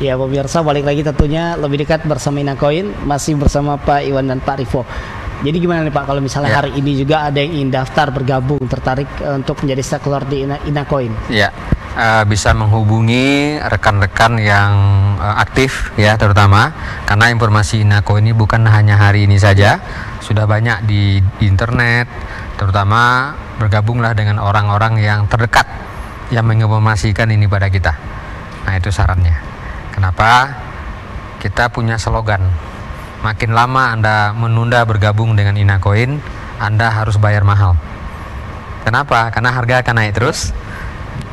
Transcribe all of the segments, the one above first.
Ya pemirsa, balik lagi tentunya lebih dekat bersama Inacoin, masih bersama Pak Iwan dan Pak Rivo. Jadi gimana nih Pak, kalau misalnya hari ini juga ada yang ingin daftar bergabung, tertarik untuk menjadi stakeholder di Inacoin? Ya, bisa menghubungi rekan-rekan yang aktif ya, terutama karena informasi Inacoin ini bukan hanya hari ini saja, sudah banyak di internet. Terutama bergabunglah dengan orang-orang yang terdekat yang menginformasikan ini pada kita. Nah, itu sarannya. Kenapa? Kita punya slogan, makin lama Anda menunda bergabung dengan Inacoin, Anda harus bayar mahal. Kenapa? Karena harga akan naik terus.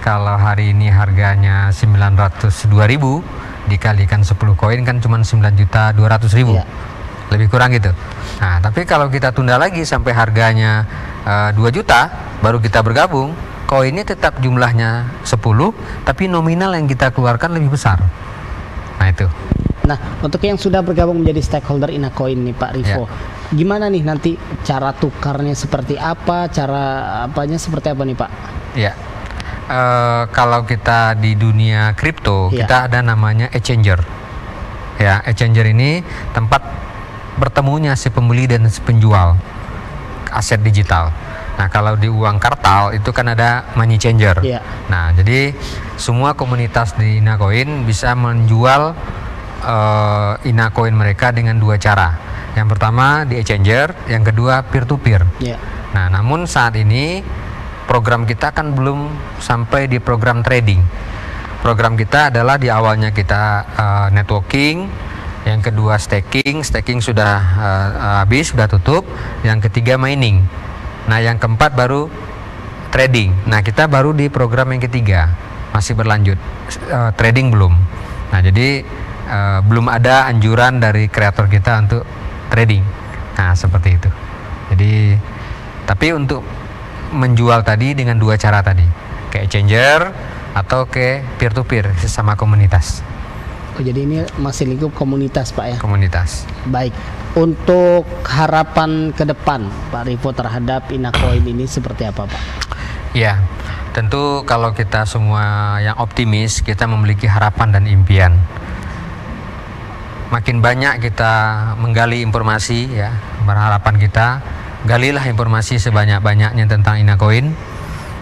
Kalau hari ini harganya 902.000, dikalikan 10 koin kan cuma 9.200.000. Ya. Lebih kurang gitu. Nah, tapi kalau kita tunda lagi sampai harganya 2 juta, baru kita bergabung, koinnya tetap jumlahnya 10, tapi nominal yang kita keluarkan lebih besar. Nah, itu. Nah, untuk yang sudah bergabung menjadi stakeholder Inacoin nih Pak Rivo, gimana nih nanti cara tukarnya seperti apa, cara apanya seperti apa nih Pak? Ya, kalau kita di dunia kripto, kita ada namanya exchanger. Ya, exchanger ini tempat bertemunya si pembeli dan si penjual aset digital. Nah, kalau di uang kartal itu kan ada money changer. Nah, jadi semua komunitas di Inacoin bisa menjual Inacoin mereka dengan dua cara. Yang pertama di exchanger, yang kedua peer to peer. Nah, namun saat ini program kita kan belum sampai di program trading. Program kita adalah di awalnya kita networking, yang kedua staking sudah habis, sudah tutup, yang ketiga mining. Nah, yang keempat baru trading. Nah, kita baru di program yang ketiga, masih berlanjut, trading belum. Nah, jadi belum ada anjuran dari kreator kita untuk trading. Nah, seperti itu. Jadi, tapi untuk menjual tadi dengan dua cara tadi, ke exchanger atau ke peer to peer sesama komunitas. Oh, jadi ini masih lingkup komunitas Pak ya? Komunitas. Baik. Untuk harapan ke depan Pak Rivo terhadap Inacoin ini seperti apa Pak? Ya, tentu kalau kita semua yang optimis, kita memiliki harapan dan impian. Makin banyak kita menggali informasi ya, berharapan kita galilah informasi sebanyak-banyaknya tentang Inacoin.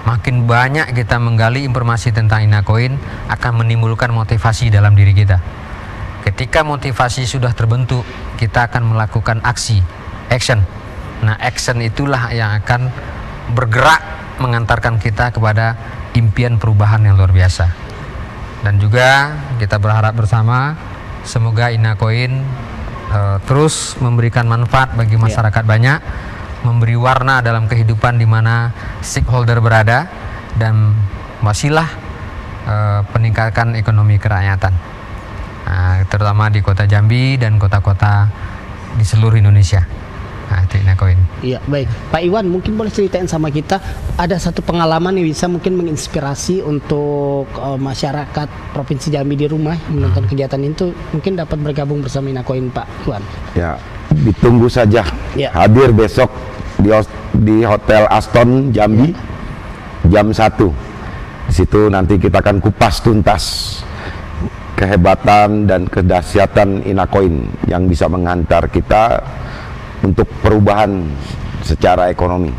Makin banyak kita menggali informasi tentang Inacoin, akan menimbulkan motivasi dalam diri kita. Ketika motivasi sudah terbentuk, kita akan melakukan action. Nah, action itulah yang akan bergerak mengantarkan kita kepada impian perubahan yang luar biasa. Dan juga kita berharap bersama, semoga Inacoin terus memberikan manfaat bagi masyarakat banyak, memberi warna dalam kehidupan di mana stakeholder berada, dan wasilah peningkatan ekonomi kerakyatan, terutama di kota Jambi dan kota-kota di seluruh Indonesia. Nah, itu Inacoin. Iya, baik. Pak Iwan, mungkin boleh ceritain sama kita, ada satu pengalaman yang bisa mungkin menginspirasi untuk masyarakat Provinsi Jambi di rumah yang menonton kegiatan itu, mungkin dapat bergabung bersama Inacoin Pak Iwan. Ya, ditunggu saja. Hadir besok di Hotel Aston Jambi jam 1. Di situ nanti kita akan kupas tuntas kehebatan dan kedahsyatan Inacoin yang bisa menghantar kita untuk perubahan secara ekonomi.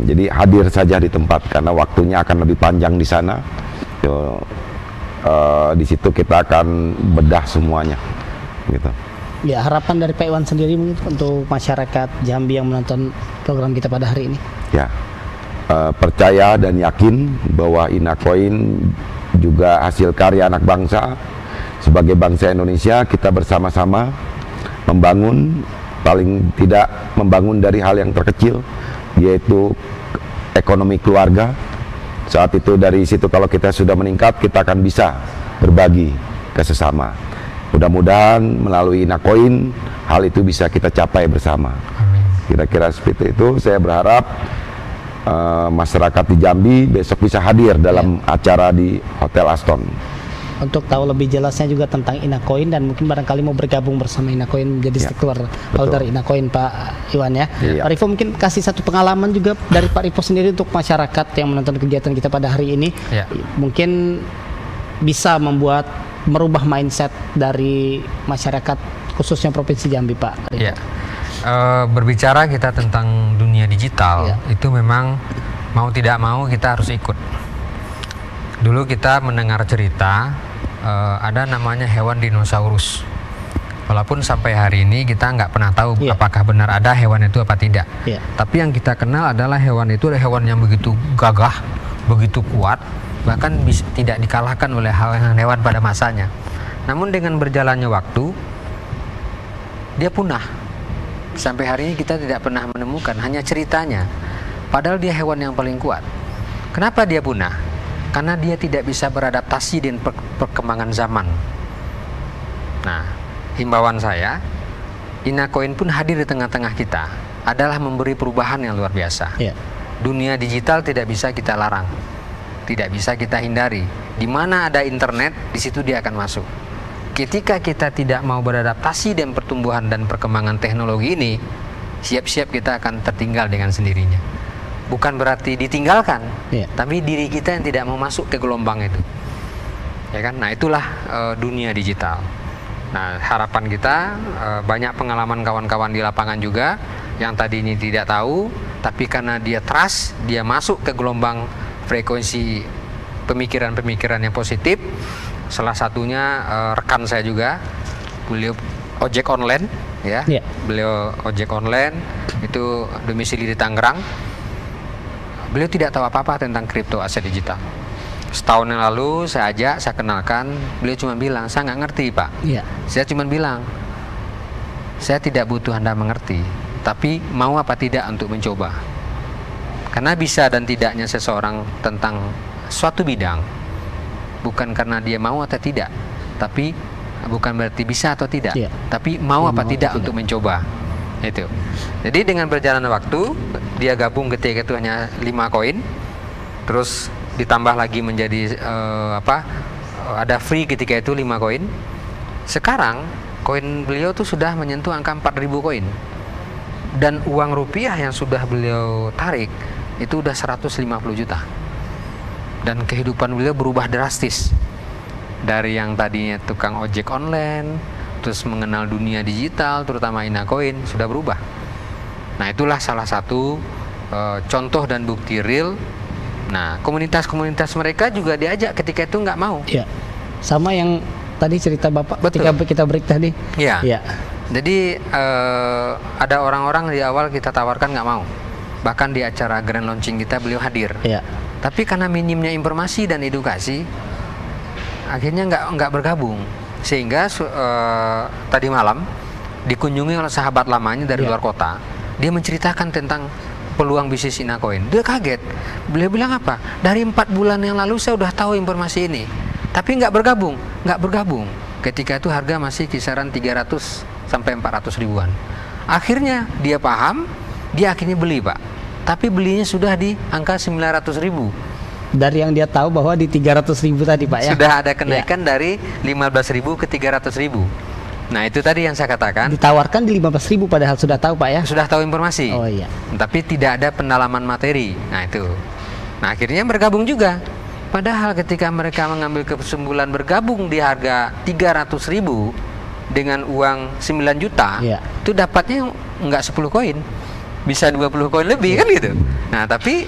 Jadi hadir saja di tempat karena waktunya akan lebih panjang di sana. Di situ kita akan bedah semuanya, gitu. Ya, harapan dari Pak Iwan sendiri mungkin untuk masyarakat Jambi yang menonton program kita pada hari ini. Ya, percaya dan yakin bahwa Inacoin juga hasil karya anak bangsa. Sebagai bangsa Indonesia, kita bersama-sama membangun, paling tidak membangun dari hal yang terkecil, yaitu ekonomi keluarga. Saat itu dari situ kalau kita sudah meningkat, kita akan bisa berbagi ke sesama. Mudah-mudahan melalui Inacoin hal itu bisa kita capai bersama. Kira-kira seperti itu. Saya berharap masyarakat di Jambi besok bisa hadir dalam acara di Hotel Aston. Untuk tahu lebih jelasnya juga tentang Inacoin dan mungkin barangkali mau bergabung bersama Inacoin menjadi stakeholder Inacoin Pak Iwan ya. Pak Rivo, mungkin kasih satu pengalaman juga dari Pak Rivo sendiri untuk masyarakat yang menonton kegiatan kita pada hari ini. Mungkin bisa membuat merubah mindset dari masyarakat khususnya Provinsi Jambi, Pak? Ya. Berbicara kita tentang dunia digital, itu memang mau tidak mau kita harus ikut. Dulu kita mendengar cerita ada namanya hewan dinosaurus. Walaupun sampai hari ini kita nggak pernah tahu apakah benar ada hewan itu apa tidak. Tapi yang kita kenal adalah hewan itu adalah hewan yang begitu gagah, begitu kuat, bahkan tidak dikalahkan oleh hewan pada masanya. Namun dengan berjalannya waktu, dia punah. Sampai hari ini kita tidak pernah menemukan, hanya ceritanya. Padahal dia hewan yang paling kuat. Kenapa dia punah? Karena dia tidak bisa beradaptasi dengan perkembangan zaman. Nah, himbauan saya, Inacoin pun hadir di tengah-tengah kita, adalah memberi perubahan yang luar biasa. Dunia digital tidak bisa kita larang, tidak bisa kita hindari. Di mana ada internet, di situ dia akan masuk. Ketika kita tidak mau beradaptasi dengan pertumbuhan dan perkembangan teknologi ini, siap-siap kita akan tertinggal dengan sendirinya. Bukan berarti ditinggalkan, tapi diri kita yang tidak mau masuk ke gelombang itu. Ya kan? Nah, itulah dunia digital. Nah, harapan kita banyak pengalaman kawan-kawan di lapangan juga yang tadinya tidak tahu, tapi karena dia trust, dia masuk ke gelombang frekuensi pemikiran-pemikiran yang positif. Salah satunya rekan saya juga, beliau ojek online, beliau ojek online, itu domisili di Tangerang. Beliau tidak tahu apa-apa tentang kripto aset digital. Setahun yang lalu saya ajak, saya kenalkan, beliau cuma bilang, saya nggak ngerti, Pak. Saya cuma bilang, saya tidak butuh Anda mengerti, tapi mau apa tidak untuk mencoba. Karena bisa dan tidaknya seseorang tentang suatu bidang, bukan karena dia mau atau tidak, tapi bukan berarti bisa atau tidak, tapi mau apa tidak untuk mencoba. Itu. Jadi dengan berjalannya waktu, dia gabung ketika itu hanya 5 koin, terus ditambah lagi menjadi ada free ketika itu 5 koin. Sekarang koin beliau tuh sudah menyentuh angka 4.000 koin, dan uang rupiah yang sudah beliau tarik itu udah 150 juta. Dan kehidupan beliau berubah drastis, dari yang tadinya tukang ojek online, terus mengenal dunia digital, terutama Inacoin, sudah berubah. Nah, itulah salah satu contoh dan bukti real. Nah, komunitas-komunitas mereka juga diajak ketika itu nggak mau. Sama yang tadi cerita Bapak ketika kita break tadi. Jadi ada orang-orang di awal kita tawarkan nggak mau. Bahkan di acara grand launching kita beliau hadir. Tapi karena minimnya informasi dan edukasi, akhirnya nggak bergabung. Sehingga tadi malam dikunjungi oleh sahabat lamanya dari luar kota. Dia menceritakan tentang peluang bisnis Inacoin. Dia kaget. Beliau bilang apa? Dari 4 bulan yang lalu saya udah tahu informasi ini, tapi nggak bergabung. Ketika itu harga masih kisaran 300 sampai 400 ribuan. Akhirnya dia paham, dia akhirnya beli, Pak. Tapi belinya sudah di angka 900 ribu. Dari yang dia tahu bahwa di 300 ribu tadi, Pak, ya? Sudah ada kenaikan dari 15 ribu ke 300 ribu. Nah, itu tadi yang saya katakan. Ditawarkan di 15 ribu padahal sudah tahu, Pak, ya? Sudah tahu informasi. Tapi tidak ada pendalaman materi. Nah, itu. Nah, akhirnya bergabung juga. Padahal ketika mereka mengambil kesimpulan bergabung di harga 300 ribu dengan uang 9 juta, itu dapatnya nggak 10 koin. Bisa 20 koin lebih, kan gitu. Nah, tapi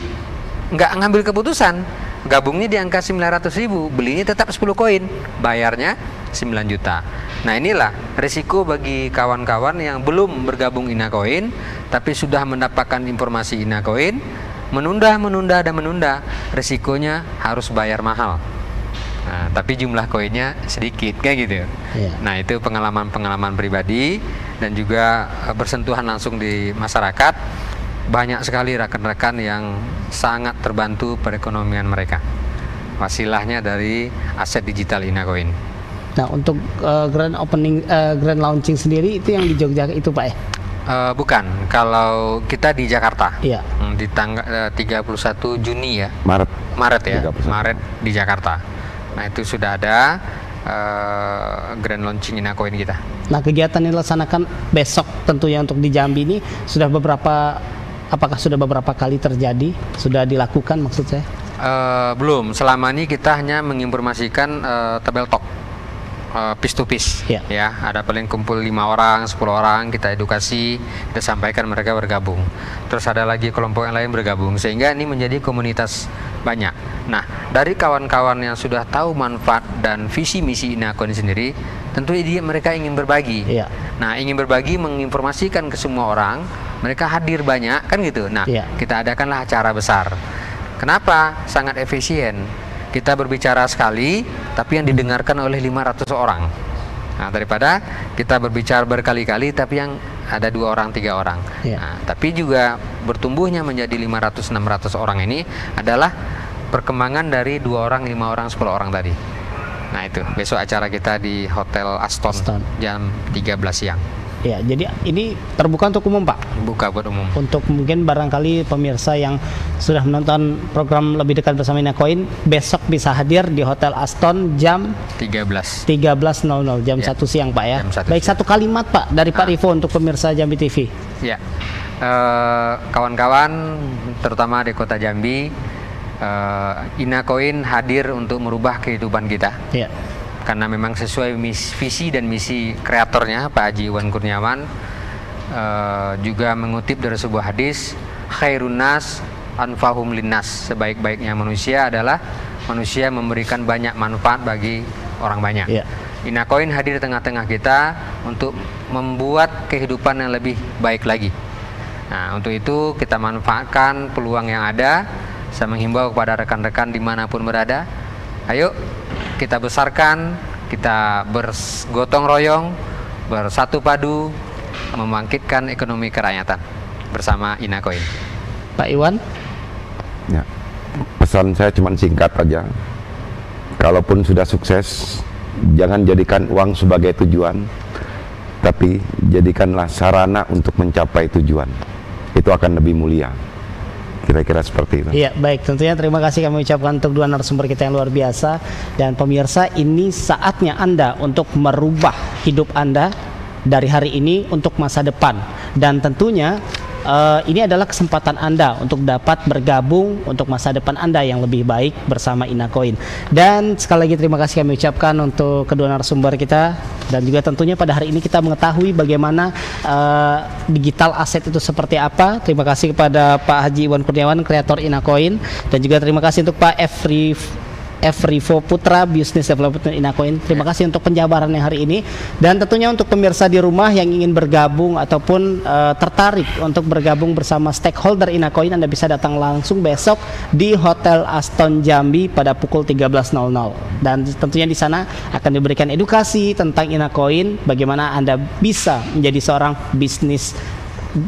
nggak ngambil keputusan. Gabungnya di angka 900 ribu, belinya tetap 10 koin, bayarnya 9 juta. Nah, inilah risiko bagi kawan-kawan yang belum bergabung Inacoin, tapi sudah mendapatkan informasi Inacoin, menunda, risikonya harus bayar mahal. Nah, tapi jumlah koinnya sedikit, kayak gitu. Nah, itu pengalaman-pengalaman pribadi dan juga bersentuhan langsung di masyarakat. Banyak sekali rekan-rekan yang sangat terbantu perekonomian mereka. Wasilahnya dari aset digital Inacoin. Nah, untuk grand launching sendiri itu yang di Jogja itu, Pak, ya? Bukan, kalau kita di Jakarta. Di tanggal 31 Juni ya. Maret ya. 31. Maret di Jakarta. Nah, itu sudah ada grand launching Inacoin kita. Nah, kegiatan yang dilaksanakan besok tentunya untuk di Jambi ini apakah sudah beberapa kali terjadi? Sudah dilakukan maksud saya? Belum, selama ini kita hanya menginformasikan tabel talk. piece to piece, Ya. ya. Ada paling kumpul 5 orang, 10 orang, kita edukasi, kita sampaikan, mereka bergabung. Terus ada lagi kelompok yang lain bergabung, sehingga ini menjadi komunitas banyak. Nah, dari kawan-kawan yang sudah tahu manfaat dan visi misi INACOIN sendiri, tentu mereka ingin berbagi. Ya. Nah, ingin berbagi, menginformasikan ke semua orang, mereka hadir banyak, kan gitu. Nah, Ya. kita adakanlah acara besar. Kenapa? Sangat efisien. Kita berbicara sekali, tapi yang didengarkan oleh 500 orang. Nah, daripada kita berbicara berkali-kali, tapi yang ada 2 orang, 3 orang. Ya. Nah, tapi juga bertumbuhnya menjadi 500-600 orang ini adalah perkembangan dari 2 orang, 5 orang, 10 orang tadi. Nah, itu besok acara kita di Hotel Aston. Jam 13 siang. Ya, jadi ini terbuka untuk umum, Pak. Buka buat umum. Untuk mungkin barangkali pemirsa yang sudah menonton program Lebih Dekat Bersama INACOIN, besok bisa hadir di Hotel Aston jam 13.00, jam 1 siang, Pak, ya. Baik, satu kalimat, Pak, dari Pak Rivo untuk pemirsa Jambi TV. Ya, kawan-kawan terutama di Kota Jambi, INACOIN hadir untuk merubah kehidupan kita. Ya. Karena memang sesuai visi dan misi kreatornya Pak Haji Iwan Kurniawan, juga mengutip dari sebuah hadis, khairun nas anfahum linnas, sebaik-baiknya manusia adalah manusia memberikan banyak manfaat bagi orang banyak. Ya. INACOIN hadir di tengah-tengah kita untuk membuat kehidupan yang lebih baik lagi. Nah, untuk itu kita manfaatkan peluang yang ada. Saya menghimbau kepada rekan-rekan dimanapun berada, ayo kita besarkan, kita bergotong royong, bersatu padu, membangkitkan ekonomi kerakyatan bersama INACOIN. Pak Iwan? Ya, pesan saya cuma singkat aja. Kalaupun sudah sukses, jangan jadikan uang sebagai tujuan, tapi jadikanlah sarana untuk mencapai tujuan. Itu akan lebih mulia. Kira-kira seperti itu. Iya, baik. Tentunya terima kasih kami ucapkan untuk 2 narasumber kita yang luar biasa. Dan pemirsa, ini saatnya Anda untuk merubah hidup Anda dari hari ini untuk masa depan. Dan tentunya ini adalah kesempatan Anda untuk dapat bergabung untuk masa depan Anda yang lebih baik bersama INACOIN. Dan sekali lagi terima kasih kami ucapkan untuk kedua narasumber kita. Dan juga tentunya pada hari ini kita mengetahui bagaimana digital asset itu seperti apa. Terima kasih kepada Pak Haji Iwan Kurniawan, kreator INACOIN. Dan juga terima kasih untuk Pak F. Rivo Putra, Business Development INACOIN. Terima kasih untuk penjabarannya hari ini. Dan tentunya untuk pemirsa di rumah yang ingin bergabung ataupun tertarik untuk bergabung bersama stakeholder INACOIN, Anda bisa datang langsung besok di Hotel Aston Jambi pada pukul 13.00. Dan tentunya di sana akan diberikan edukasi tentang INACOIN, bagaimana Anda bisa menjadi seorang bisnis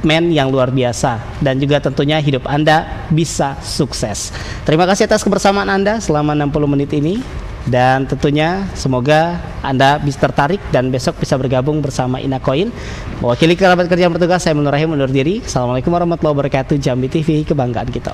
men yang luar biasa, dan juga tentunya hidup Anda bisa sukses. Terima kasih atas kebersamaan Anda selama 60 menit ini, dan tentunya semoga Anda bisa tertarik dan besok bisa bergabung bersama INACOIN. Mewakili kerabat kerja yang bertugas, saya Mulnur Rahim undur diri. Assalamualaikum warahmatullahi wabarakatuh. Jambi TV, kebanggaan kita.